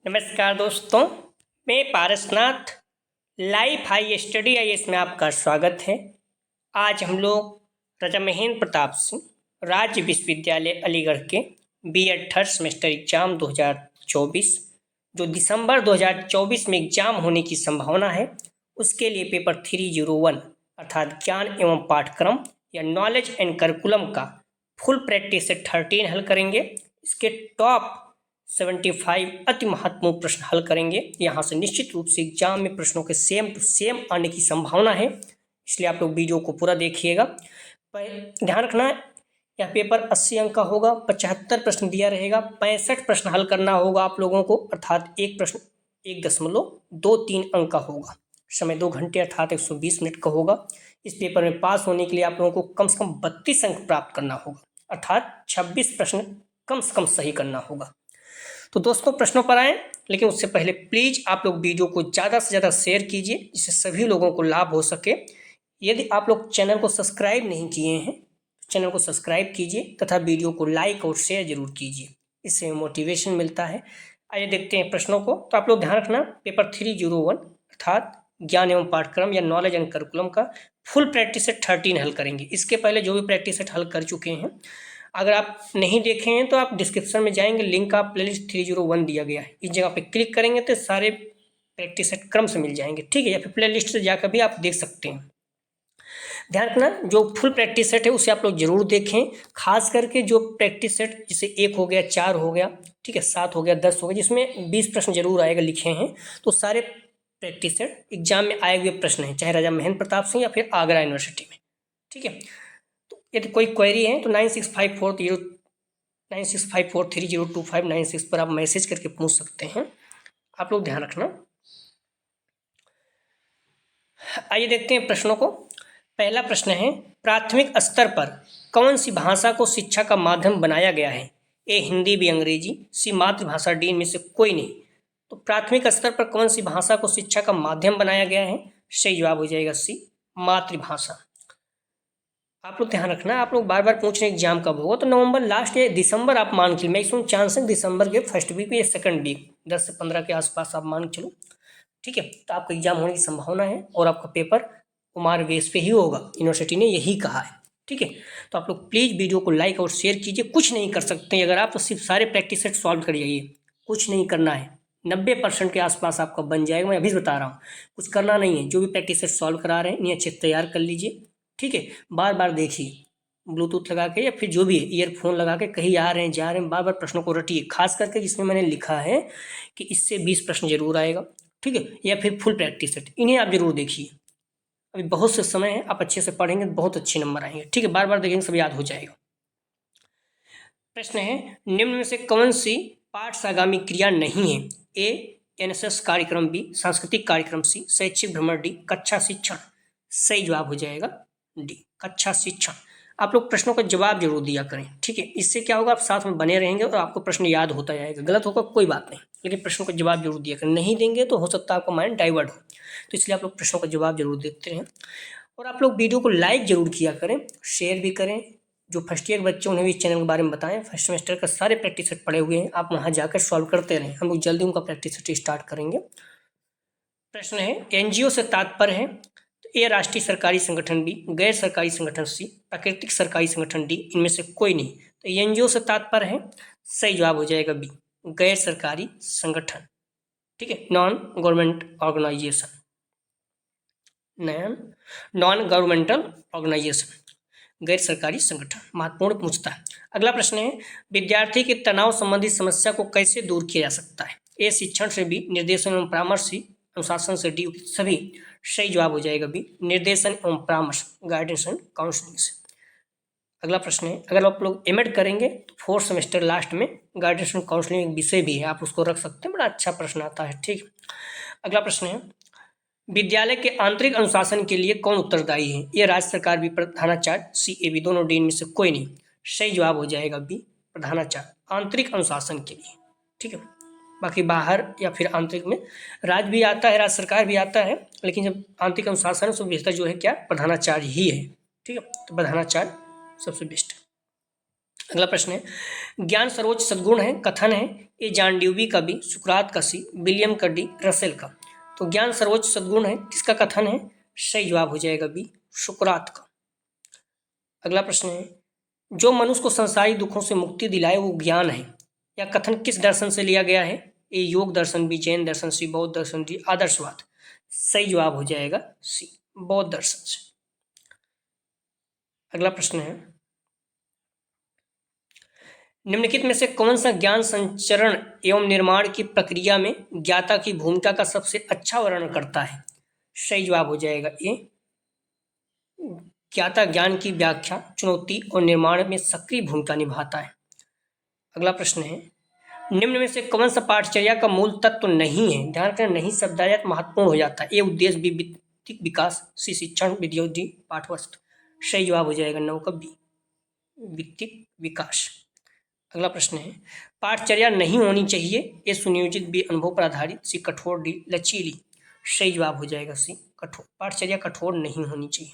नमस्कार दोस्तों, मैं पारसनाथ लाइफ हाई स्टडी आई में आपका स्वागत है। आज हम लोग राजा महेंद्र प्रताप सिंह राज्य विश्वविद्यालय अलीगढ़ के बीएड थर्ड सेमेस्टर एग्जाम 2024 जो दिसंबर 2024 में एग्जाम होने की संभावना है, उसके लिए पेपर 301 अर्थात ज्ञान एवं पाठ्यक्रम या नॉलेज एंड करिकुलम का फुल प्रैक्टिस से 13 हल करेंगे। इसके टॉप 75 अति महत्वपूर्ण प्रश्न हल करेंगे। यहाँ से निश्चित रूप से एग्जाम में प्रश्नों के सेम टू सेम आने की संभावना है, इसलिए आप लोग वीडियो को पूरा देखिएगा। ध्यान रखना, यह पेपर 80 अंक का होगा, 75 प्रश्न दिया रहेगा, 65 प्रश्न हल करना होगा आप लोगों को, अर्थात एक प्रश्न 1.23 अंक का होगा। समय 2 घंटे अर्थात 120 मिनट का होगा। इस पेपर में पास होने के लिए आप लोगों को कम से कम 32 अंक प्राप्त करना होगा, अर्थात 26 प्रश्न कम से कम सही करना होगा। तो दोस्तों प्रश्नों पर आए, लेकिन उससे पहले प्लीज आप लोग वीडियो को ज़्यादा से ज़्यादा शेयर कीजिए, जिससे सभी लोगों को लाभ हो सके। यदि आप लोग चैनल को सब्सक्राइब नहीं किए हैं, चैनल को सब्सक्राइब कीजिए तथा वीडियो को लाइक और शेयर जरूर कीजिए, इससे मोटिवेशन मिलता है। आइए देखते हैं प्रश्नों को। तो आप लोग ध्यान रखना, पेपर 301 अर्थात ज्ञान एवं पाठ्यक्रम या नॉलेज एंड करिकुलम का फुल प्रैक्टिस सेट 13 हल करेंगे। इसके पहले जो भी प्रैक्टिस सेट हल कर चुके हैं, अगर आप नहीं देखे हैं तो आप डिस्क्रिप्शन में जाएंगे, लिंक का प्लेलिस्ट 301 दिया गया है, इस जगह पे क्लिक करेंगे तो सारे प्रैक्टिस सेट क्रम से मिल जाएंगे, ठीक है, या फिर प्लेलिस्ट से जाकर भी आप देख सकते हैं। ध्यान रखना, जो फुल प्रैक्टिस सेट है उसे आप लोग जरूर देखें, खास करके जो प्रैक्टिस सेट जैसे 1 हो गया, 4 हो गया, ठीक है, 7 हो गया, 10 हो गया, जिसमें 20 प्रश्न जरूर आएगा लिखे हैं, तो सारे प्रैक्टिस सेट एग्जाम में आए हुए प्रश्न हैं, चाहे राजा महेंद्र प्रताप सिंह या फिर आगरा यूनिवर्सिटी में, ठीक है। यदि कोई क्वेरी है तो 96543096 पर आप मैसेज करके पूछ सकते हैं। आप लोग ध्यान रखना। आइए देखते हैं प्रश्नों को। पहला प्रश्न है, प्राथमिक स्तर पर कौन सी भाषा को शिक्षा का माध्यम बनाया गया है? ए हिंदी, बी अंग्रेजी, सी मातृभाषा, डी इनमें से कोई नहीं। तो प्राथमिक स्तर पर कौन सी भाषा को शिक्षा का माध्यम बनाया गया है? सही जवाब हो जाएगा सी, मातृभाषा। आप लोग ध्यान रखना, आप लोग बार बार पूछ रहे हैं एग्जाम कब होगा, तो नवंबर लास्ट या दिसंबर आप मान के, मैक्सिमम चांस है दिसंबर के फर्स्ट वीक या सेकंड वीक, 10 से 15 के आसपास आप मान के चलो, ठीक है। तो आपका एग्जाम होने की संभावना है और आपका पेपर कुमार बेस पे ही होगा, यूनिवर्सिटी ने यही कहा है, ठीक है। तो आप लोग प्लीज़ वीडियो को लाइक और शेयर कीजिए। कुछ नहीं कर सकते अगर आप, तो सिर्फ सारे प्रैक्टिस सेट सॉल्व कर जाइए, कुछ नहीं करना है, 90% के आसपास आपका बन जाएगा। मैं अभी बता रहा हूँ, कुछ करना नहीं है। जो भी प्रैक्टिस सेट सॉल्व करा रहे हैं इन्हें अच्छे से तैयार कर लीजिए, ठीक है। बार बार देखिए, ब्लूटूथ लगा के या फिर जो भी है ईयरफोन लगा के, कहीं आ रहे हैं जा रहे हैं, बार बार प्रश्नों को रटिए, खास करके जिसमें मैंने लिखा है कि इससे 20 प्रश्न जरूर आएगा, ठीक है, या फिर फुल प्रैक्टिस सेट, इन्हें आप जरूर देखिए। अभी बहुत से समय है, आप अच्छे से पढ़ेंगे तो बहुत अच्छे नंबर आएंगे, ठीक है। बार बार देखेंगे सब याद हो जाएगा। प्रश्न है, निम्न में से कौन सी पाठ्यसागामी क्रिया नहीं है? ए एनएसएस कार्यक्रम, बी सांस्कृतिक कार्यक्रम, सी शैक्षिक भ्रमण, डी कक्षा शिक्षण। सही जवाब हो जाएगा डी, कक्षा शिक्षण। आप लोग प्रश्नों का जवाब जरूर दिया करें, ठीक है, इससे क्या होगा, आप साथ में बने रहेंगे और आपको प्रश्न याद होता जाएगा। गलत होगा कोई बात नहीं, लेकिन प्रश्नों का जवाब जरूर दिया करें, नहीं देंगे तो हो सकता है आपका माइंड डाइवर्ट हो, तो इसलिए आप लोग प्रश्नों का जवाब जरूर देते रहें। और आप लोग वीडियो को लाइक जरूर किया करें, शेयर भी करें। जो फर्स्ट ईयर के बच्चे उन्हें भी इस चैनल के बारे में बताएं। फर्स्ट सेमेस्टर का सारे प्रैक्टिस सेट पड़े हुए हैं, आप वहां जाकर सॉल्व करते रहें, हम लोग जल्दी उनका प्रैक्टिस सेट स्टार्ट करेंगे। प्रश्न है, एनजीओ से तात्पर्य है? तो ए राष्ट्रीय सरकारी संगठन, बी गैर सरकारी संगठन, सी प्राकृतिक सरकारी संगठन, डी इनमें से कोई नहीं। तो एनजीओ से तात्पर्य है, सही जवाब हो जाएगा बी, गैर सरकारी संगठन, ठीक है, non government organization, non governmental organization, गैर सरकारी संगठन। महत्वपूर्ण पूछता है। अगला प्रश्न है, विद्यार्थी के तनाव संबंधी समस्या को कैसे दूर किया जा सकता है? ए शिक्षण से, बी निर्देशन एवं परामर्श, सी अनुशासन से, डी सभी। सही जवाब हो जाएगा बी, निर्देशन एवं परामर्श, गाइडेंस एंड काउंसलिंग से। अगला प्रश्न है, अगर आप लोग एमएड करेंगे तो 4th सेमेस्टर लास्ट में गाइडेंस एंड काउंसलिंग एक विषय भी है, आप उसको रख सकते हैं, बड़ा अच्छा प्रश्न आता है, ठीक। अगला प्रश्न है, विद्यालय के आंतरिक अनुशासन के लिए कौन उत्तरदायी है? ये राज्य सरकार, बी प्रधानाचार्य, सी ए बी दोनों, डी इनमें से कोई नहीं। सही जवाब हो जाएगा बी, प्रधानाचार्य, आंतरिक अनुशासन के लिए, ठीक है। बाकी बाहर या फिर आंतरिक में राज्य भी आता है, राज्य सरकार भी आता है, लेकिन जब आंतरिक अनुशासन सबसे बेहतर जो है क्या, प्रधानाचार्य ही है, ठीक है। तो प्रधानाचार्य सबसे बेस्ट। अगला प्रश्न है, ज्ञान सर्वोच्च सद्गुण है, कथन है ए जॉन ड्यूवी का बी, सुकरात का सी, विलियम का डी, रसेल का। तो ज्ञान सर्वोच्च सद्गुण है, किसका कथन है? सही जवाब हो जाएगा बी, सुकरात का। अगला प्रश्न है, जो मनुष्य को संसारिक दुखों से मुक्ति दिलाए वो ज्ञान है, या कथन किस दर्शन से लिया गया है? ए योग दर्शन, बी जैन दर्शन, सी बौद्ध दर्शन, डी आदर्शवाद। सही जवाब हो जाएगा सी, बौद्ध दर्शन से। अगला प्रश्न है, निम्नलिखित में से कौन सा ज्ञान संचरण एवं निर्माण की प्रक्रिया में ज्ञाता की भूमिका का सबसे अच्छा वर्णन करता है? सही जवाब हो जाएगा ए, ज्ञाता ज्ञान की व्याख्या, चुनौती और निर्माण में सक्रिय भूमिका निभाता है। अगला प्रश्न है, निम्न में से कौन सा पाठचर्या का मूल तत्व नहीं है? ध्यान रखना, नहीं शब्दायत महत्वपूर्ण हो जाता है। ए उद्देश्य, बी वित्तिक विकास, सी शिक्षण विधियों, डी पाठवस्तु। सही जवाब हो जाएगा 9 का बी, वित्तिक विकास। अगला प्रश्न है, पाठचर्या नहीं होनी चाहिए। ए सुनियोजित, बी अनुभव पर आधारित, सी कठोर, डी लचीली। सही जवाब हो जाएगा सी कठोर, पाठचर्या कठोर नहीं होनी चाहिए।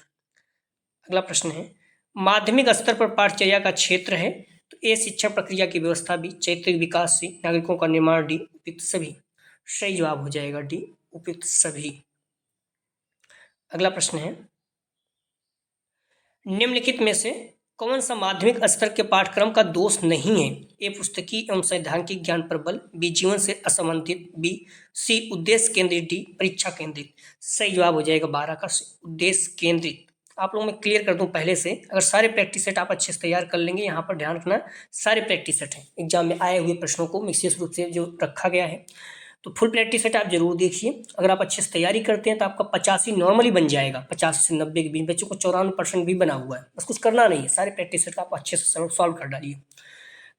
अगला प्रश्न है, माध्यमिक स्तर पर पाठचर्या का क्षेत्र है। तो ए शिक्षण प्रक्रिया की व्यवस्था, बी चारित्रिक विकास, सी नागरिकों का निर्माण, डी उपयुक्त सभी। सही जवाब हो जाएगा डी उपयुक्त सभी। अगला प्रश्न है, निम्नलिखित में से कौन सा माध्यमिक स्तर के पाठ्यक्रम का दोष नहीं है? ए पुस्तकीय एवं सैद्धांतिक ज्ञान पर बल, बी जीवन से असंबंधित, बी सी उद्देश्य केंद्रित, डी परीक्षा केंद्रित। सही जवाब हो जाएगा 12 का सी, उद्देश्य केंद्रित। आप लोगों में क्लियर कर दूं पहले से, अगर सारे प्रैक्टिस सेट आप अच्छे से तैयार कर लेंगे, यहाँ पर ध्यान रखना सारे प्रैक्टिस सेट हैं एग्जाम में आए हुए प्रश्नों को विशेष रूप से जो रखा गया है, तो फुल प्रैक्टिस सेट आप जरूर देखिए। अगर आप अच्छे से तैयारी करते हैं तो आपका 85 नॉर्मली बन जाएगा, 50 से 90 के बीच। बच्चों को 94% भी बना हुआ है, बस कुछ करना नहीं है, सारे प्रैक्टिस सेट आप अच्छे से सॉल्व कर डालिए।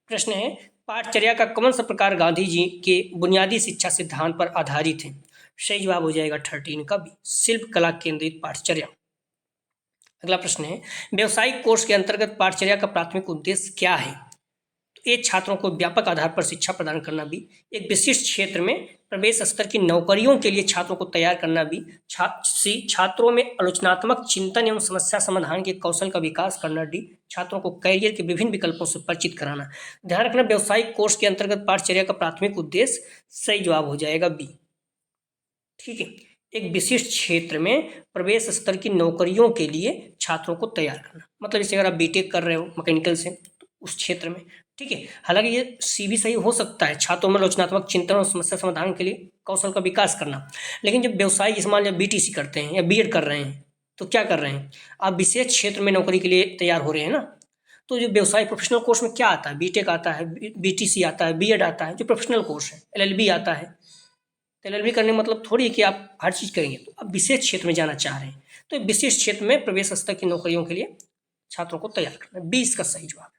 प्रश्न है, पाठचर्या का कौन सा प्रकार गांधी जी के बुनियादी शिक्षा सिद्धांत पर आधारित है? सही जवाब हो जाएगा 13 का बी, शिल्प कला केंद्रित पाठचर्या। अगला प्रश्न है, व्यवसायिक कोर्स के अंतर्गत पाठचर्या का प्राथमिक उद्देश्य क्या है? ए छात्रों को व्यापक आधार पर शिक्षा प्रदान करना, भी एक विशिष्ट क्षेत्र में प्रवेश स्तर की नौकरियों के लिए छात्रों को तैयार करना, भी सी छात्रों में आलोचनात्मक चिंतन एवं समस्या समाधान के कौशल का विकास करना, डी छात्रों को कैरियर के विभिन्न विकल्पों से परिचित कराना। ध्यान रखना, व्यवसायिक कोर्स के अंतर्गत पाठचर्या का प्राथमिक उद्देश्य, सही जवाब हो जाएगा बी। ठीक है, एक विशिष्ट क्षेत्र में प्रवेश स्तर की नौकरियों के लिए छात्रों को तैयार करना, मतलब जैसे अगर आप बीटेक कर रहे हो मैकेनिकल से, तो उस क्षेत्र में। ठीक है, हालांकि ये सी भी सही हो सकता है, छात्रों में आलोचनात्मक चिंतन और समस्या समाधान के लिए कौशल का विकास करना। लेकिन जब व्यवसायिक इस मान बीटीसी करते हैं या बीएड कर रहे हैं, तो क्या कर रहे हैं आप? विशेष क्षेत्र में नौकरी के लिए तैयार हो रहे हैं ना। तो जो व्यवसाय प्रोफेशनल कोर्स में क्या आता है? बीटेक आता है, बीटीसी आता है, बीएड आता है, जो प्रोफेशनल कोर्स है, एलएलबी आता है। तो एलएलबी करने मतलब थोड़ी कि आप हर चीज़ करेंगे, तो आप विशेष क्षेत्र में जाना चाह रहे हैं, तो विशेष क्षेत्र में प्रवेश स्तर की नौकरियों के लिए छात्रों को तैयार करना, 20 का सही जवाब।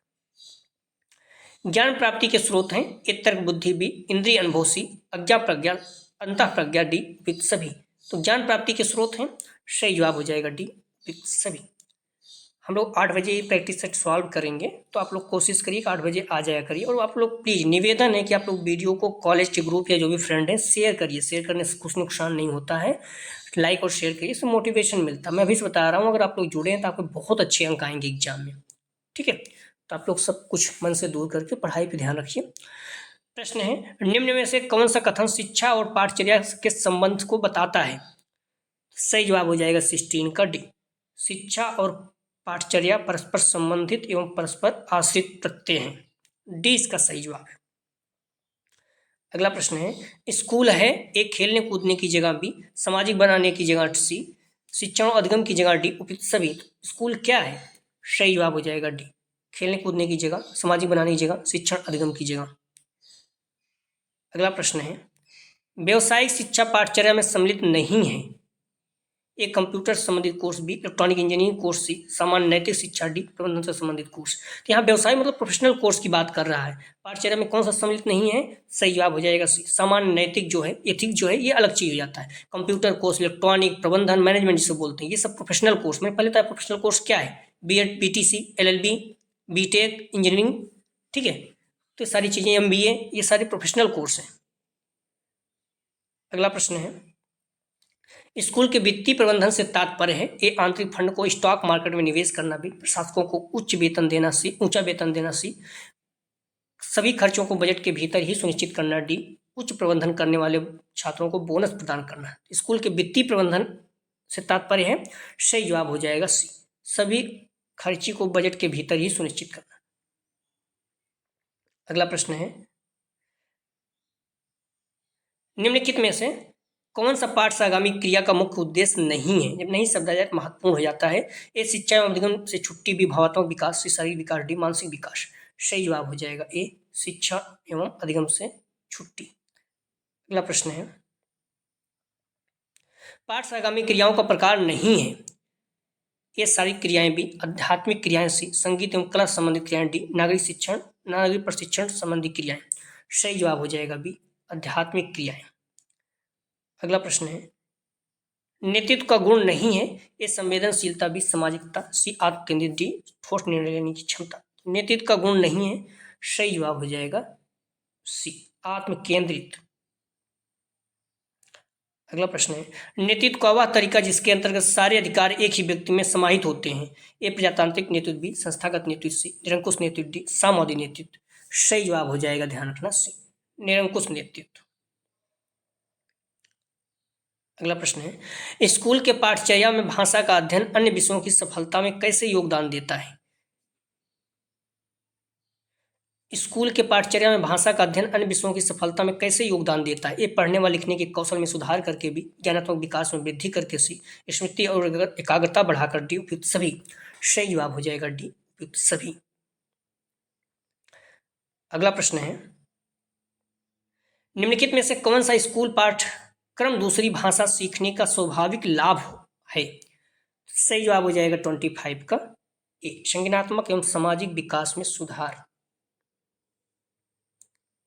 ज्ञान प्राप्ति के स्रोत हैं ए तर्क बुद्धि, बी इंद्रिय अनुभव, सी अज्ञा प्रज्ञा अंतः प्रज्ञा, डी वित्त सभी। तो ज्ञान प्राप्ति के स्रोत हैं, सही जवाब हो जाएगा डी वित्त सभी। हम लोग 8 बजे प्रैक्टिस सेट सॉल्व करेंगे, तो आप लोग कोशिश करिए कि 8 बजे आ जाया करिए। और आप लोग प्लीज़ निवेदन है कि आप लोग वीडियो को कॉलेज के ग्रुप या जो भी फ्रेंड हैं शेयर करिए, शेयर करने से कुछ नुकसान नहीं होता है। लाइक और शेयर करिए, इससे मोटिवेशन मिलता है। मैं अभी से बता रहा हूँ, अगर आप लोग जुड़े हैं तो आपको बहुत अच्छे अंक आएंगे एग्जाम में। ठीक है, तो आप लोग सब कुछ मन से दूर करके पढ़ाई पे ध्यान रखिए। प्रश्न है, निम्न में से कौन सा कथन शिक्षा और पाठचर्या के संबंध को बताता है? सही जवाब हो जाएगा 16 का डी, शिक्षा और पाठचर्या परस्पर संबंधित एवं परस्पर आश्रित प्रत्यय हैं, डी इसका सही जवाब है। अगला प्रश्न है, स्कूल है एक खेलने कूदने की जगह, बी सामाजिक बनाने की जगह, सी शिक्षण और अधिगम की जगह, डी उपयुक्त सभी। स्कूल क्या है? सही जवाब हो जाएगा डी, खेलने कूदने की जगह, सामाजिक बनाने की जगह, शिक्षण अधिगम की जगह। अगला प्रश्न है, व्यवसायिक शिक्षा पाठचर्या में सम्मिलित नहीं है। एक कंप्यूटर से संबंधित course, B electronic engineering course, C सामान्य नैतिक शिक्षा, डी प्रबंधन से संबंधित कोर्स। तो यहाँ व्यवसाय मतलब प्रोफेशनल कोर्स की बात कर रहा है, पाठचर्या में कौन सा सम्मिलित नहीं है? सही जवाब हो जाएगा सी, सामान्य नैतिक जो है, एथिक जो है, ये अलग चीज हो जाता है। कंप्यूटर कोर्स, इलेक्ट्रॉनिक, प्रबंधन, मैनेजमेंट जिसे बोलते हैं, ये सब प्रोफेशनल कोर्स। मैंने पहले बताया प्रोफेशनल कोर्स क्या है, BEd, BTC, LLB, BTech, engineering. ठीक है, तो ये सारी चीजें, एमबीए, ये सारे प्रोफेशनल कोर्स हैं। अगला प्रश्न है, स्कूल के वित्तीय प्रबंधन से तात्पर्य है ए आंतरिक फंड को स्टॉक मार्केट में निवेश करना, भी प्रशासकों को ऊंचा वेतन देना, सी सभी खर्चों को बजट के भीतर ही सुनिश्चित करना, डी उच्च प्रबंधन करने वाले छात्रों को बोनस प्रदान करना। स्कूल के वित्तीय प्रबंधन से तात्पर्य है, सही जवाब हो जाएगा सी, सभी खर्ची को बजट के भीतर ही सुनिश्चित करना। अगला प्रश्न है, निम्नलिखित में से कौन सा पाठ आगामी क्रिया का मुख्य उद्देश्य नहीं है? जब नहीं शब्द आ जाए महत्वपूर्ण हो जाता है। ए शिक्षा एवं अधिगम से छुट्टी, भी भावात्मक विकास, सी शारीरिक विकास, डी मानसिक विकास। सही जवाब हो जाएगा ए शिक्षा एवं अधिगम से छुट्टी। अगला प्रश्न है, पाठ आगामी क्रियाओं का प्रकार नहीं है। ये शारीरिक क्रियाएं, भी आध्यात्मिक क्रियाएं, सी संगीत एवं कला संबंधित क्रियाएं, डी नागरिक प्रशिक्षण संबंधी क्रियाएं। सही जवाब हो जाएगा बी आध्यात्मिक क्रियाएं। अगला प्रश्न है, नेतृत्व का गुण नहीं है। ये संवेदनशीलता, भी सामाजिकता, सी आत्म केंद्रित, डी ठोस निर्णय लेने की क्षमता। नेतृत्व का गुण नहीं है, सही जवाब हो जाएगा सी आत्म केंद्रित। अगला प्रश्न है, नेतृत्व का वह तरीका जिसके अंतर्गत सारे अधिकार एक ही व्यक्ति में समाहित होते हैं। ए प्रजातांत्रिक नेतृत्व, भी संस्थागत नेतृत्व, सी निरंकुश नेतृत्व, डी सामवादी नेतृत्व। सही जवाब हो जाएगा, ध्यान रखना, सी निरंकुश नेतृत्व। अगला प्रश्न है, स्कूल के पाठचर्या में भाषा का अध्ययन अन्य विषयों की सफलता में कैसे योगदान देता है? स्कूल के पाठचर्या में भाषा का अध्ययन अन्य विषयों की सफलता में कैसे योगदान देता है? ये पढ़ने व लिखने के कौशल में सुधार करके, भी ज्ञानात्मक विकास में वृद्धि करके, सी स्मृति और एकाग्रता बढ़ाकर, डी उपयुक्त सभी। सही जवाब हो जाएगा डी उपयुक्त सभी। अगला प्रश्न है, निम्नलिखित में से कौन सा स्कूल पाठ्यक्रम दूसरी भाषा सीखने का स्वाभाविक लाभ है? सही जवाब हो जाएगा 25 का ए संज्ञानात्मक एवं सामाजिक विकास में सुधार।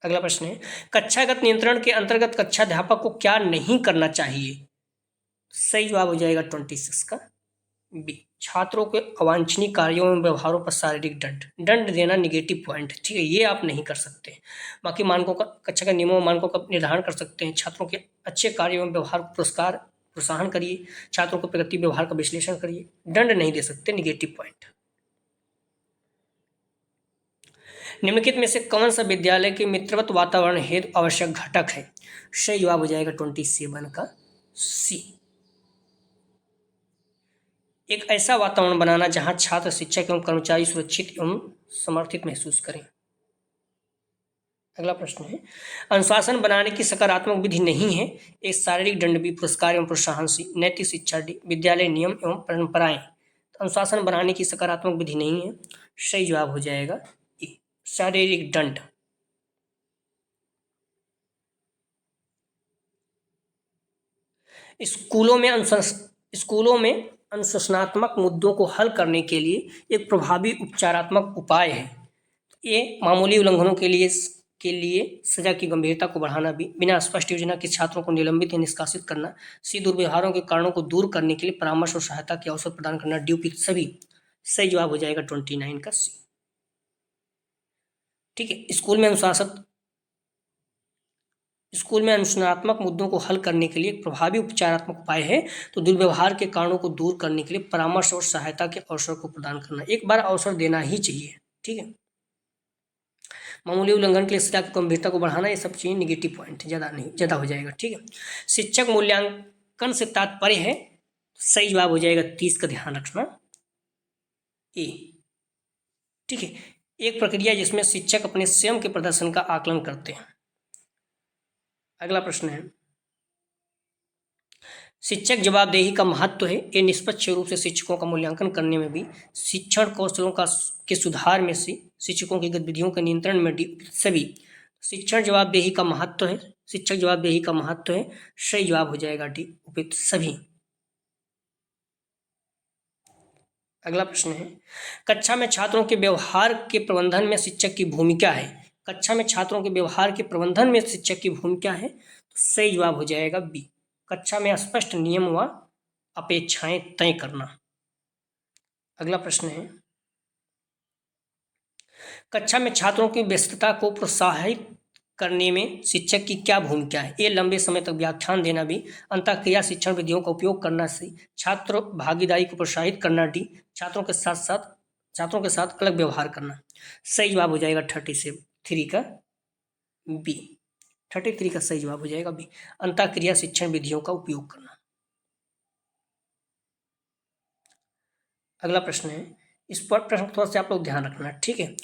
अगला प्रश्न है, कक्षागत नियंत्रण के अंतर्गत कक्षाध्यापक को क्या नहीं करना चाहिए? सही जवाब हो जाएगा 26 का बी छात्रों के अवांछनीय कार्यों एवं व्यवहारों पर शारीरिक दंड देना निगेटिव पॉइंट है। ठीक है, ये आप नहीं कर सकते। बाकी मानकों का, कक्षा के नियमों मानकों का निर्धारण कर सकते हैं। छात्रों के अच्छे कार्यों एवं व्यवहार को प्रोत्साहन करिए, छात्रों को प्रगति व्यवहार का विश्लेषण करिए, दंड नहीं दे सकते, निगेटिव पॉइंट। निम्नलिखित में से कौन सा विद्यालय के मित्रवत वातावरण हेतु आवश्यक घटक है? सही जवाब हो जाएगा 27 का सी एक ऐसा वातावरण बनाना जहां छात्र, शिक्षक एवं कर्मचारी सुरक्षित एवं समर्थित महसूस करें। अगला प्रश्न है, अनुशासन बनाने की सकारात्मक विधि नहीं है। एक शारीरिक दंड, भी पुरस्कार एवं प्रोत्साहन, सी नैतिक शिक्षा, डी विद्यालय नियम एवं परंपराएं। अनुशासन बनाने की सकारात्मक विधि नहीं है, सही जवाब हो जाएगा ए शारीरिक दंड। स्कूलों में अनुशासनात्मक मुद्दों को हल करने के लिए एक प्रभावी उपचारात्मक उपाय है। ये मामूली उल्लंघनों के लिए सजा की गंभीरता को बढ़ाना, भी बिना स्पष्ट योजना के छात्रों को निलंबित या निष्कासित करना, सी दुर्व्यवहारों के कारणों को दूर करने के लिए परामर्श और सहायता के अवसर प्रदान करना, डी उपयुक्त सभी। सही जवाब हो जाएगा 29 का सी। ठीक है, स्कूल में अनुशासनात्मक मुद्दों को हल करने के लिए एक प्रभावी उपचारात्मक उपाय है तो दुर्व्यवहार के कारणों को दूर करने के लिए परामर्श और सहायता के अवसर को प्रदान करना। एक बार अवसर देना ही चाहिए। ठीक है, मामूली उल्लंघन के लिए सजा की गंभीरता को बढ़ाना, ये सब चीज़ें निगेटिव पॉइंट है, ज़्यादा हो जाएगा। ठीक है, शिक्षक मूल्यांकन से तात्पर्य है, सही जवाब हो जाएगा 30 का, ध्यान रखना ए। ठीक है, एक प्रक्रिया जिसमें शिक्षक अपने स्वयं के प्रदर्शन का आकलन करते हैं। अगला प्रश्न है, शिक्षक जवाबदेही का महत्व है। ये निष्पक्ष रूप से शिक्षकों का मूल्यांकन करने में, भी शिक्षण कौशलों के सुधार में, से शिक्षकों की गतिविधियों के नियंत्रण में, डी सभी। शिक्षक जवाबदेही का महत्व है, सही जवाब हो जाएगा डी उपयुक्त सभी। अगला प्रश्न है, कक्षा में छात्रों के व्यवहार के प्रबंधन में शिक्षक की भूमिका है। कक्षा में छात्रों के व्यवहार के प्रबंधन में शिक्षक की भूमिका है, तो सही जवाब हो जाएगा बी कक्षा में स्पष्ट नियम व अपेक्षाएं तय करना। अगला प्रश्न है, कक्षा में छात्रों की व्यस्तता को प्रोत्साहित करने में शिक्षक की क्या भूमिका है? ए लंबे समय तक व्याख्यान देना। बी अंतःक्रिया शिक्षण विधियों का उपयोग करना। सी छात्र भागीदारी को प्रोत्साहित करना। डी छात्रों के साथ अलग व्यवहार करना। सही जवाब हो जाएगा 33 का बी। 33 का सही जवाब हो जाएगा बी, अंतःक्रिया शिक्षण विधियों का उपयोग करना। अगला प्रश्न है, इस पर प्रश्न थोड़ा सा आप लोग ध्यान रखना, ठीक है।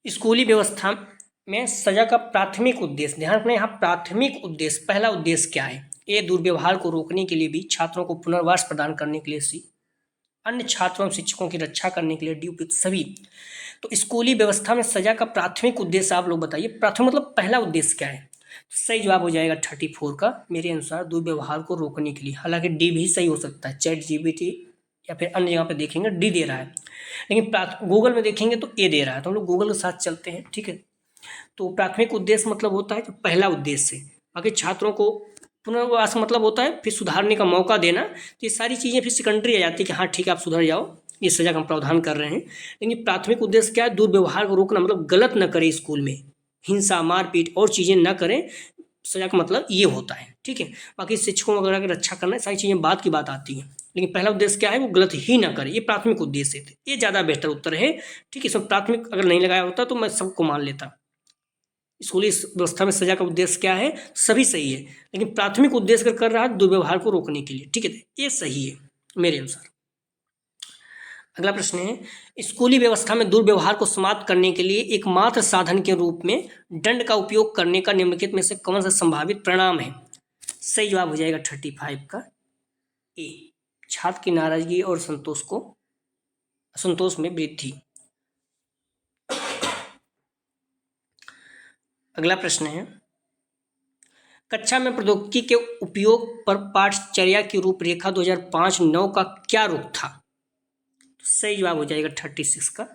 स्कूली व्यवस्था में सजा का प्राथमिक उद्देश्य, ध्यान रखना यहाँ प्राथमिक उद्देश्य, पहला उद्देश्य क्या है? ए दुर्व्यवहार को रोकने के लिए। बी छात्रों को पुनर्वास प्रदान करने के लिए। सी अन्य छात्रों एवं शिक्षकों की रक्षा करने के लिए। डी उपयुक्त सभी। तो स्कूली व्यवस्था में सजा का प्राथमिक उद्देश्य आप लोग बताइए, प्राथमिक मतलब पहला उद्देश्य क्या है? सही जवाब हो जाएगा 34 का मेरे अनुसार, दुर्व्यवहार को रोकने के लिए। हालांकि डी भी सही हो सकता है, ChatGPT या फिर अन्य जगह पे देखेंगे डी दे रहा है, लेकिन गूगल में देखेंगे तो ए दे रहा है, तो हम लोग गूगल के साथ चलते हैं, ठीक है। तो प्राथमिक उद्देश्य मतलब होता है जो पहला उद्देश्य है। बाकी छात्रों को पुनर्वास मतलब होता है फिर सुधारने का मौका देना। तो ये सारी चीज़ें फिर सेकेंडरी आ जाती है कि हाँ ठीक है आप सुधर जाओ, ये सजा का हम प्रावधान कर रहे हैं। लेकिन प्राथमिक उद्देश्य क्या है? दुर्व्यवहार को रोकना, मतलब गलत न करें स्कूल में, हिंसा मारपीट और चीज़ें न करें, सजा का मतलब ये होता है, ठीक है। बाकी शिक्षकों वगैरह की रक्षा करना, सारी चीज़ें बाद की बात आती हैं, लेकिन पहला उद्देश्य क्या है? वो गलत ही ना करे, ये प्राथमिक उद्देश्य है। ये ज़्यादा बेहतर उत्तर है, ठीक है। इसमें प्राथमिक अगर नहीं लगाया होता तो मैं सबको मान लेता। स्कूली व्यवस्था में सजा का उद्देश्य क्या है? सभी सही है, लेकिन प्राथमिक उद्देश्य अगर कर रहा है दुर्व्यवहार को रोकने के लिए, ठीक है, ये सही है मेरे अनुसार। अगला प्रश्न है, स्कूली व्यवस्था में दुर्व्यवहार को समाप्त करने के लिए एकमात्र साधन के रूप में दंड का उपयोग करने का निम्नलिखित में से कौन सा संभावित परिणाम है? सही जवाब हो जाएगा 35 का ए, छात्र की नाराजगी और असंतोष में वृद्धि। अगला प्रश्न है, कक्षा में प्रौद्योगिकी के उपयोग पर पाठचर्या की रूपरेखा 2005-9 का क्या रुख था? तो सही जवाब हो जाएगा 36 का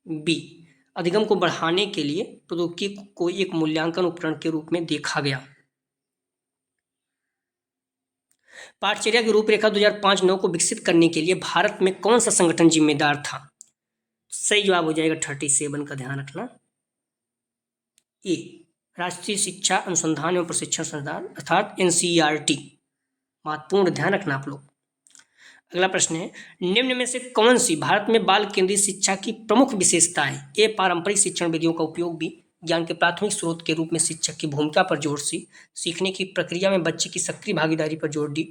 बी, अधिगम को बढ़ाने के लिए प्रौद्योगिकी को एक मूल्यांकन उपकरण के रूप में देखा गया। पाठचर्या की रूपरेखा 2005-9 को विकसित करने के लिए भारत में कौन सा संगठन जिम्मेदार था? सही जवाब हो जाएगा 37 का, ध्यान रखना ए, राष्ट्रीय शिक्षा अनुसंधान एवं प्रशिक्षण संस्थान अर्थात NCERT। महत्वपूर्ण, ध्यान रखना आप लोग। अगला प्रश्न है, निम्न में से कौन सी भारत में बाल केंद्रित शिक्षा की प्रमुख विशेषता है? ए, पारंपरिक शिक्षण विधियों का उपयोग। बी, ज्ञान के प्राथमिक स्रोत के रूप में शिक्षक की भूमिका पर जोर। सी, सीखने की प्रक्रिया में बच्चे की सक्रिय भागीदारी पर जोर। डी,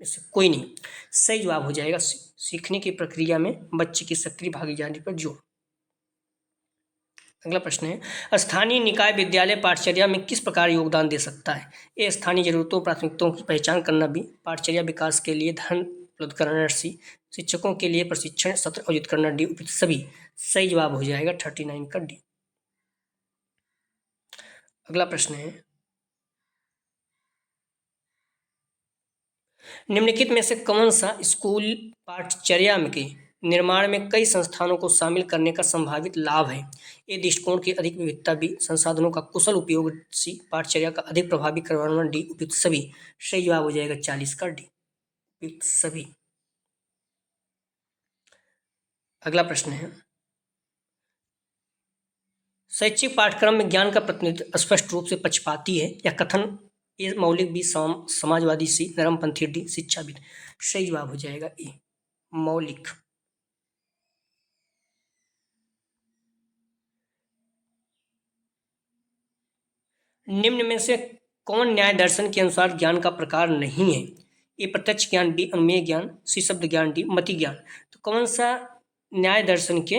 से कोई नहीं। सही जवाब हो जाएगा सीखने की प्रक्रिया में बच्चे की सक्रिय भागीदारी पर जोर। अगला प्रश्न है, स्थानीय निकाय विद्यालय पाठचर्या में किस प्रकार योगदान दे सकता है? ए, स्थानीय जरूरतों प्राथमिकताओं की पहचान करना। बी, पाठचर्या विकास के लिए धन उपलब्ध कराना। सी, शिक्षकों के लिए प्रशिक्षण सत्र आयोजित करना। डी, उपयुक्त सभी। सही जवाब हो जाएगा 39 का डी। अगला प्रश्न है, निम्नलिखित में से कौन सा स्कूल पाठचर्या के निर्माण में कई संस्थानों को शामिल करने का संभावित लाभ है? ए, दृष्टिकोण की अधिक विविधता। बी, संसाधनों का कुशल उपयोग। सी, पाठचर्या का अधिक प्रभावी कार्यान्वयन। डी, उपयुक्त सभी। सही जवाब हो जाएगा 40 का डी, उपयुक्त सभी। अगला प्रश्न है, शैक्षिक पाठ्यक्रम में ज्ञान का प्रतिनिधित्व स्पष्ट रूप से पक्षपाती है या कथन? ए, मौलिक। बी, समाजवादी। सी, नरमपंथी। डी, शिक्षाविद। सही जवाब हो जाएगा ए, मौलिक। निम्न में से कौन न्याय दर्शन के अनुसार ज्ञान का प्रकार नहीं है? ए, प्रत्यक्ष ज्ञान। बी, अनुमेय ज्ञान। सी, शब्द ज्ञान। डी, मति ज्ञान। तो कौन सा न्याय दर्शन के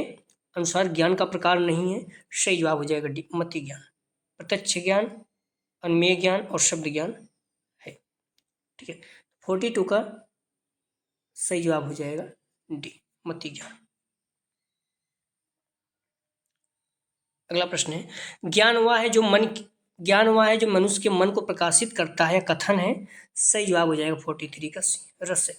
अनुसार ज्ञान का प्रकार नहीं है? सही जवाब हो जाएगा डी, मति ज्ञान। प्रत्यक्ष ज्ञान, अनुमेय ज्ञान और शब्द ज्ञान है, ठीक है। 42 का सही जवाब हो जाएगा डी, मति ज्ञान। अगला प्रश्न है, ज्ञान वह है जो मनुष्य के मन को प्रकाशित करता है, कथन है? सही जवाब हो जाएगा 43 का सी, रस है।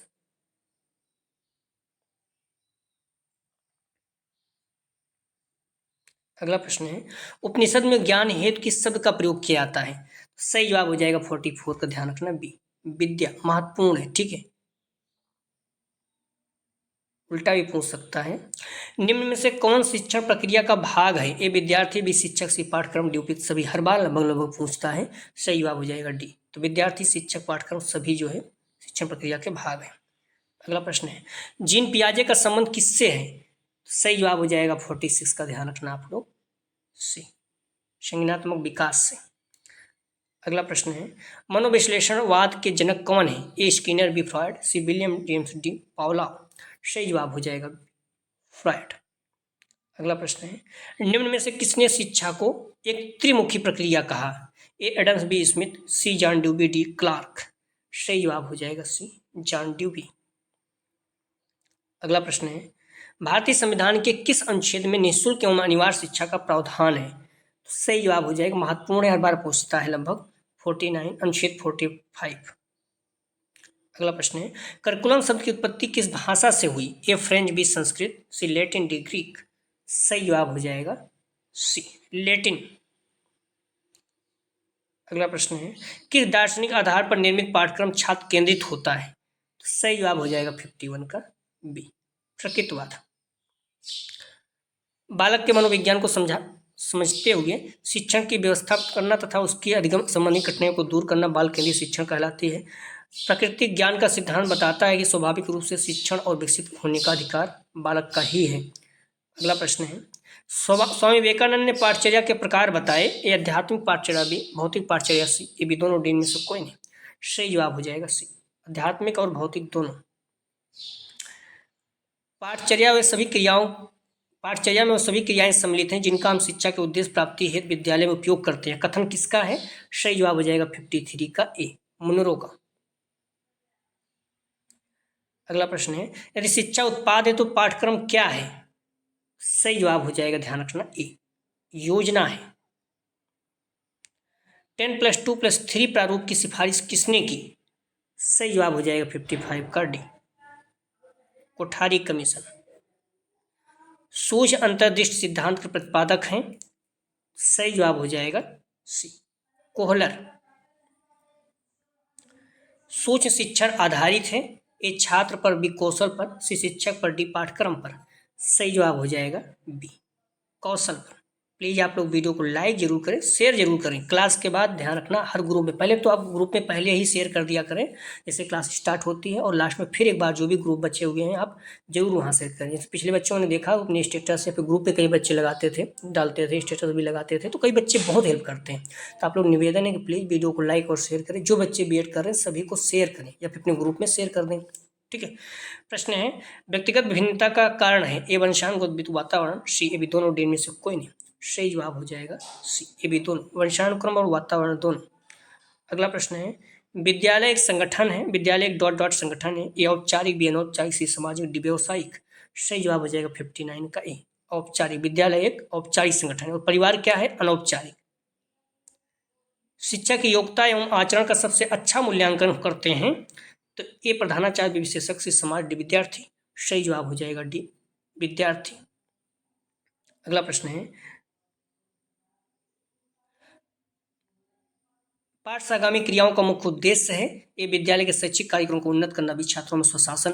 अगला प्रश्न है, उपनिषद में ज्ञान हेतु किस शब्द का प्रयोग किया जाता है? सही जवाब हो जाएगा 44 का ध्यान रखना बी, विद्या। महत्वपूर्ण है, ठीक है, उल्टा भी पूछ सकता है। निम्न में से कौन शिक्षण प्रक्रिया का भाग है? ए विद्यार्थी, बी शिक्षक, सी पाठ्यक्रम, डी उपयुक्त सभी। हर बार लगभग लगभग पूछता है। सही जवाब हो जाएगा डी। तो विद्यार्थी, शिक्षक, पाठ्यक्रम सभी जो है शिक्षण प्रक्रिया के भाग है। अगला प्रश्न है, जीन पियाजे का संबंध किससे है? सही जवाब हो जाएगा 46 का ध्यान रखना आप लोग, सी, संज्ञानात्मक विकास से। अगला प्रश्न है, मनोविश्लेषणवाद के जनक कौन है? A Skinner, B Freud, C William James, D Pavlov. सही जवाब हो जाएगा फ्रॉयड। अगला प्रश्न है, निम्न में से किसने शिक्षा को एक त्रिमुखी प्रक्रिया कहा? ए एडम्स, बी स्मिथ, सी जॉन ड्यूबी, डी क्लार्क। सही जवाब हो जाएगा सी, जॉन ड्यूबी। अगला प्रश्न है, भारतीय संविधान के किस अनुच्छेद में निःशुल्क एवं अनिवार्य शिक्षा का प्रावधान है? तो सही जवाब हो जाएगा, महत्वपूर्ण है, हर बार पूछता है, लगभग 49, अनुच्छेद 45। अगला प्रश्न है, करिकुलम शब्द की उत्पत्ति किस भाषा से हुई? ए फ्रेंच, बी संस्कृत, सी लैटिन, डी ग्रीक। सही जवाब हो जाएगा सी, लैटिन। अगला प्रश्न है, किस दार्शनिक आधार पर निर्मित पाठ्यक्रम छात्र केंद्रित होता है? तो सही जवाब हो जाएगा 51 का बी, प्रकृतिवाद। बालक के मनोविज्ञान को समझते हुए शिक्षण की व्यवस्था करना तथा उसकी अधिगम संबंधी कठिनाइयों को दूर करना बाल केंद्रित शिक्षण कहलाती है। प्राकृतिक ज्ञान का सिद्धांत बताता है कि स्वाभाविक रूप से शिक्षण और विकसित होने का अधिकार बालक का ही है। अगला प्रश्न है, स्वामी विवेकानंद ने पाठचर्या के प्रकार बताए? ये आध्यात्मिक पाठचर्या भी, भौतिक पाठचर्या सी, ये भी दोनों डी में से कोई नहीं। सही जवाब हो जाएगा सी, आध्यात्मिक और भौतिक दोनों। पाठचर्या में वो सभी क्रियाएं सम्मिलित हैं जिनका हम शिक्षा के उद्देश्य प्राप्ति हेतु विद्यालय में उपयोग करते हैं। कथन किसका है? सही जवाब हो जाएगा 53 का ए, मुनरो का। अगला प्रश्न है, यदि शिक्षा उत्पाद है तो पाठ्यक्रम क्या है? सही जवाब हो जाएगा, ध्यान रखना, ए, योजना है। 10+2+3 प्रारूप की सिफारिश किसने की? सही जवाब हो जाएगा 55 का डी, कोठारी कमीशन। सूक्ष्म अंतर्दृष्टि सिद्धांत के प्रतिपादक हैं? सही जवाब हो जाएगा सी, कोहलर। सूक्ष्म शिक्षण आधारित है? ए छात्र पर, बी कौशल पर, सी शिक्षक पर, डी पाठ्यक्रम पर। सही जवाब हो जाएगा बी, कौशल पर। प्लीज़ आप लोग वीडियो को लाइक जरूर करें, शेयर जरूर करें। क्लास के बाद ध्यान रखना, हर ग्रुप में पहले तो आप ग्रुप में पहले ही शेयर कर दिया करें जैसे क्लास स्टार्ट होती है, और लास्ट में फिर एक बार जो भी ग्रुप बचे हुए हैं आप जरूर वहाँ शेयर करें। जैसे पिछले बच्चों ने देखा अपने स्टेटस या फिर ग्रुप पे कई बच्चे लगाते थे, डालते थे, स्टेटस भी लगाते थे, तो कई बच्चे बहुत हेल्प करते हैं। तो आप लोग निवेदन है कि प्लीज़ वीडियो को लाइक और शेयर करें। जो बच्चे बीएड कर रहे हैं सभी को शेयर करें या फिर अपने ग्रुप में शेयर कर दें, ठीक है। प्रश्न है, व्यक्तिगत भिन्नता का कारण है? ए वंशानुगत, वातावरण, सी ए भी दोनों, डी में से कोई नहीं। सही जवाब हो जाएगा सी, ए भी दोनों, वंशानुक्रम और वातावरण दोनों। अगला प्रश्न है, विद्यालय एक संगठन है? विद्यालय एक डॉट डॉट संगठन है? ए औपचारिक, बी अनौपचारिक, सी सामाजिक, डी व्यावसायिक। सही जवाब हो जाएगा 59 का ए, औपचारिक। विद्यालय एक औपचारिक संगठन है। और परिवार क्या है? अनौपचारिक। शिक्षा की योग्यता एवं आचरण का सबसे अच्छा मूल्यांकन करते हैं? तो ए प्रधानाचार्य, बी विशेषज्ञ, सी समाज, डी विद्यार्थी। सही जवाब हो जाएगा डी, विद्यार्थी। अगला प्रश्न है, पाठ्यगामी क्रियाओं का मुख्य उद्देश्य है? ए विद्यालय के शैक्षिक कार्यक्रम को उन्नत करना, बी छात्रों में स्वशासन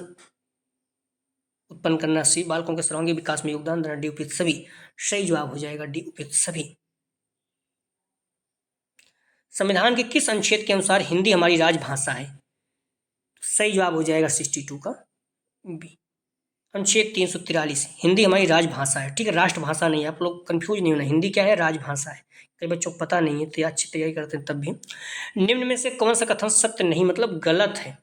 उत्पन्न करना, सी बालकों के सर्वांगीण विकास में योगदान देना, डी उपयुक्त सभी। सही जवाब हो जाएगा डी, उपयुक्त सभी। संविधान के किस अनुच्छेद के अनुसार हिंदी हमारी राजभाषा है? सही जवाब हो जाएगा 62 का बी, अनुच्छेद 343, हिंदी हमारी राजभाषा है, ठीक है, राष्ट्रभाषा नहीं है। आप लोग कंफ्यूज नहीं होना, हिंदी क्या है? राजभाषा है। कई बच्चों को पता नहीं है तो अच्छी तैयारी करते हैं तब भी। निम्न में से कौन सा कथन सत्य नहीं, मतलब गलत है?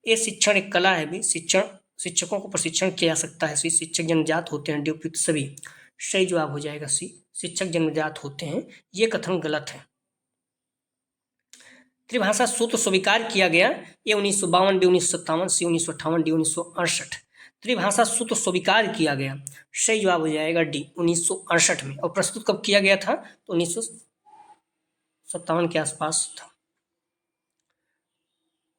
ए शिक्षण एक कला है, भी शिक्षकों को प्रशिक्षण किया जा सकता है, सी शिक्षक जन्मजात होते हैं, डी उपयुक्त सभी। सही जवाब हो जाएगा सी, शिक्षक जन्मजात होते हैं, ये कथन गलत है। त्रिभाषा सूत्र स्वीकार किया गया? ए 1952, बी 1957, सी 1958, डी 1968। त्रिभाषा सूत्र स्वीकार किया गया, सही जवाब हो जाएगा डी, 1968 में। और प्रस्तुत कब किया गया था? तो 1957 के आसपास था।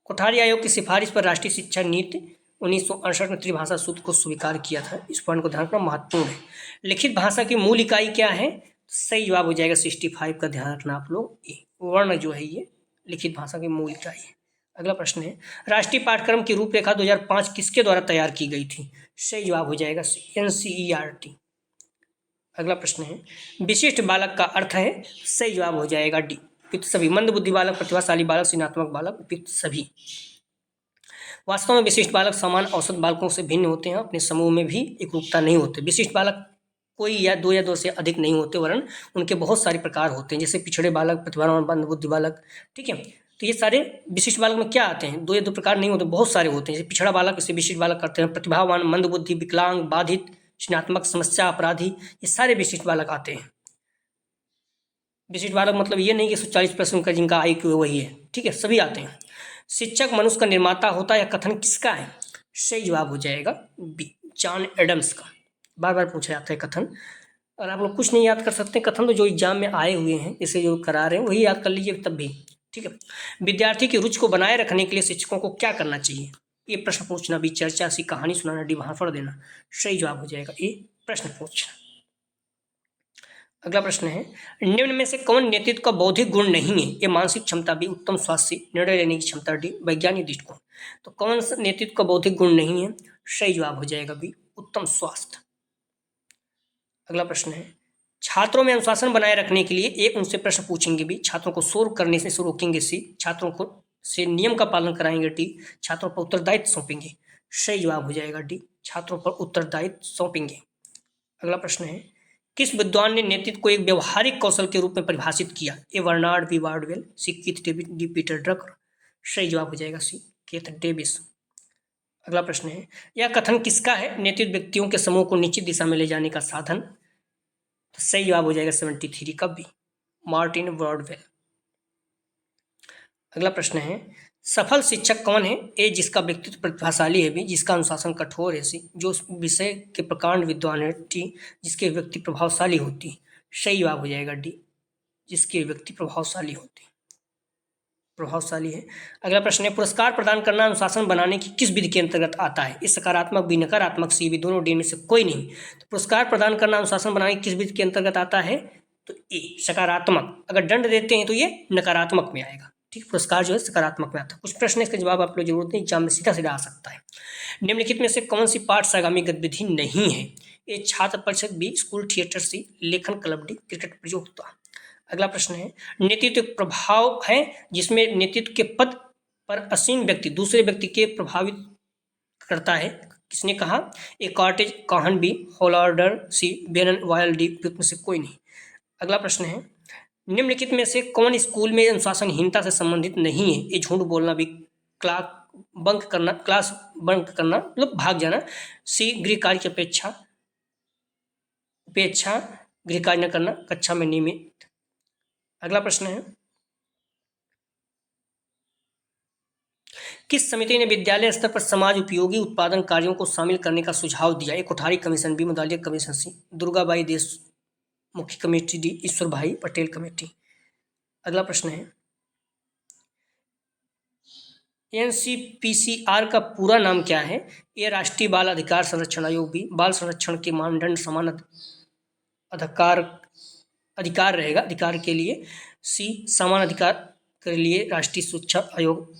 कोठारी आयोग की सिफारिश पर राष्ट्रीय शिक्षा नीति 1968 में त्रिभाषा सूत्र को स्वीकार किया था। इस पॉइंट को ध्यान रखना महत्वपूर्ण है। लिखित भाषा की मूल इकाई क्या है? सही जवाब हो जाएगा 65 का ध्यान रखना आप लोग। वर्ण जो है ये लिखित भाषा की मूल इकाई है। अगला प्रश्न है राष्ट्रीय पाठ्यक्रम की रूपरेखा 2005 किसके द्वारा तैयार की गई थी? सही जवाब हो जाएगा NCERT। अगला प्रश्न है विशिष्ट बालक का अर्थ है? सही जवाब हो जाएगा डी उपयुक्त सभी। मंद बुद्धि बालक, प्रतिभाशाली बालक, सृजनात्मक बालक, उपयुक्त सभी। वास्तव में विशिष्ट बालक समान औसत बालकों से भिन्न होते हैं, अपने समूह में भी एकरूपता नहीं होते। विशिष्ट बालक कोई या दो से अधिक नहीं होते, वरन उनके बहुत सारे प्रकार होते हैं, जैसे पिछड़े बालक, प्रतिभावान, मंद बुद्धि बालक। ठीक है, तो ये सारे विशिष्ट बालक में क्या आते हैं? दो या दो प्रकार नहीं होते, बहुत सारे होते हैं। जैसे पिछड़ा बालक इसे विशिष्ट बालक करते हैं, प्रतिभावान, मंद बुद्धि, विकलांग, बाधित, सृजनात्मक, समस्या, अपराधी, ये सारे विशिष्ट बालक आते हैं। विशिष्ट बालक मतलब ये नहीं कि 140% का जिनका IQ है वही है, ठीक है, सभी आते हैं। शिक्षक मनुष्य का निर्माता होता है, कथन किसका है? सही जवाब हो जाएगा बी, जॉन एडम्स का। बार बार पूछा जाता है कथन, और आप लोग कुछ नहीं याद कर सकते कथन तो जो एग्जाम में आए हुए हैं, इसे जो करा रहे हैं वही याद कर लीजिए तब भी, ठीक है। विद्यार्थी की रुचि को बनाए रखने के लिए शिक्षकों को क्या करना चाहिए? ये प्रश्न पूछना भी, चर्चा सी, कहानी सुनाना, डी भाषण देना। सही जवाब हो जाएगा ये प्रश्न पूछना। अगला प्रश्न है निम्न में से कौन नेतृत्व का बौद्धिक गुण नहीं है? ये मानसिक क्षमता भी, उत्तम स्वास्थ्य, निर्णय लेने की क्षमता डी, वैज्ञानिक दृष्टिकोण। तो कौन सा नेतृत्व का बौद्धिक गुण नहीं है? सही जवाब हो जाएगा बी, उत्तम स्वास्थ्य। अगला प्रश्न है छात्रों में अनुशासन बनाए रखने के लिए एक उनसे प्रश्न पूछेंगे बी, छात्रों को शोर करने से रोकेंगे सी, छात्रों को से नियम का पालन कराएंगे डी, छात्रों पर उत्तरदायित्व सौंपेंगे। सही जवाब हो जाएगा डी, छात्रों पर उत्तरदायित्व सौंपेंगे। अगला प्रश्न है किस विद्वान ने नेतृत्व को एक व्यवहारिक कौशल के रूप में परिभाषित किया? A Bernard V Bardwell, C Keith David, D Peter Drucker. सही जवाब हो जाएगा सी, कीथ डेविस। अगला प्रश्न है यह कथन किसका है? नेतृत्व व्यक्तियों के समूह को निश्चित दिशा में ले जाने का साधन। तो सही जवाब हो जाएगा 73 का बी, मार्टिन ब्रॉडवेल। अगला प्रश्न है सफल शिक्षक कौन है? ए जिसका व्यक्तित्व प्रतिभाशाली है, बी जिसका अनुशासन कठोर है, सी जो उस विषय के प्रकांड विद्वान है, टी जिसके व्यक्ति प्रभावशाली होती। सही जवाब हो जाएगा डी, जिसके व्यक्ति प्रभावशाली होती, प्रभावशाली है। अगला प्रश्न है पुरस्कार प्रदान करना अनुशासन बनाने की किस विधि के अंतर्गत आता है? इस सकारात्मक, बी नकारात्मक, सी भी दोनों, डी में से कोई नहीं। तो पुरस्कार प्रदान करना अनुशासन बनाने की किस विधि के अंतर्गत आता है? तो ए सकारात्मक। अगर दंड देते हैं तो ये नकारात्मक में आएगा, ठीक। पुरस्कार जो है सकारात्मक में आता है। कुछ प्रश्न इसका जवाब आप लोग जरूरत नहीं, एग्जाम में सीधा सीधा आ सकता है। निम्नलिखित में से कौन सी पाठ्यक्रम गतिविधि नहीं है? ए छात्र परिषद, बी स्कूल थिएटर, सी लेखन क्लब, डी क्रिकेट प्रतियोगिता। अगला प्रश्न है नेतृत्व प्रभाव है जिसमें नेतृत्व के पद पर असीम व्यक्ति दूसरे व्यक्ति के प्रभावित करता है, किसने कहा? ए कॉर्टेज, काहन, बी होलार्डर, सी बेनन वायल, डी उपयुक्त में से कोई नहीं। अगला प्रश्न है निम्नलिखित में से कौन स्कूल में अनुशासनहीनता से संबंधित नहीं है? ये झूठ बोलना, भी क्लास बंक करना मतलब भाग जाना, सी गृह कार्य की उपेक्षा गृह कार्य न करना, कक्षा में नियमित। अगला प्रश्न है किस समिति ने विद्यालय स्तर पर समाज उपयोगी उत्पादन कार्यों को शामिल करने का सुझाव दिया? ए कोठारी कमीशन, बी मुदालिया कमीशन, सी दुर्गाबाई देशमुखी कमेटी, डी ईश्वर भाई पटेल कमेटी। अगला प्रश्न है NCPCR का पूरा नाम क्या है? ए राष्ट्रीय बाल अधिकार संरक्षण आयोग, बी बाल संरक्षण के मानदंड समान अधिकार रहेगा अधिकार के लिए, सी समान अधिकार के लिए राष्ट्रीय शिक्षा आयोग,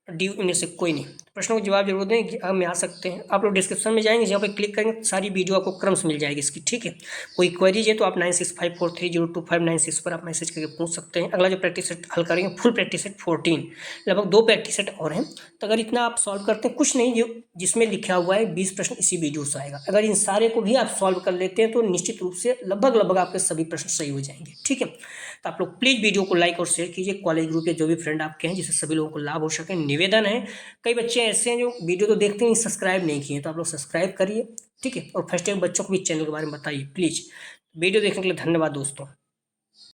डी इनमें से कोई नहीं। प्रश्नों का जवाब जरूर दें, हम में आ सकते हैं। आप लोग डिस्क्रिप्शन में जाएंगे, जहाँ पे क्लिक करेंगे सारी वीडियो आपको क्रम से मिल जाएगी इसकी, ठीक है। कोई क्वेरीज है तो आप 9654302596 पर आप मैसेज करके पूछ सकते हैं। अगला जो प्रैक्टिस सेट हल करेंगे फुल प्रैक्टिस सेट 14, लगभग 2 प्रैक्टिस सेट और हैं। तो अगर इतना आप सॉल्व करते हैं, कुछ नहीं, जो जिसमें लिखा हुआ है 20 प्रश्न इसी वीडियो से आएगा। अगर इन सारे को भी आप सॉल्व कर लेते हैं तो निश्चित रूप से लगभग आपके सभी प्रश्न सही हो जाएंगे, ठीक है। तो आप लोग प्लीज़ वीडियो को लाइक और शेयर कीजिए, कॉलेज ग्रुप या जो भी फ्रेंड आपके हैं, जिससे सभी लोगों को लाभ हो सके। निवेदन है, कई बच्चे ऐसे हैं जो वीडियो तो देखते हैं सब्सक्राइब नहीं किए, तो आप लोग सब्सक्राइब करिए, ठीक है। और फर्स्ट टाइम बच्चों को भी चैनल के बारे में बताइए प्लीज़। वीडियो देखने के लिए धन्यवाद दोस्तों।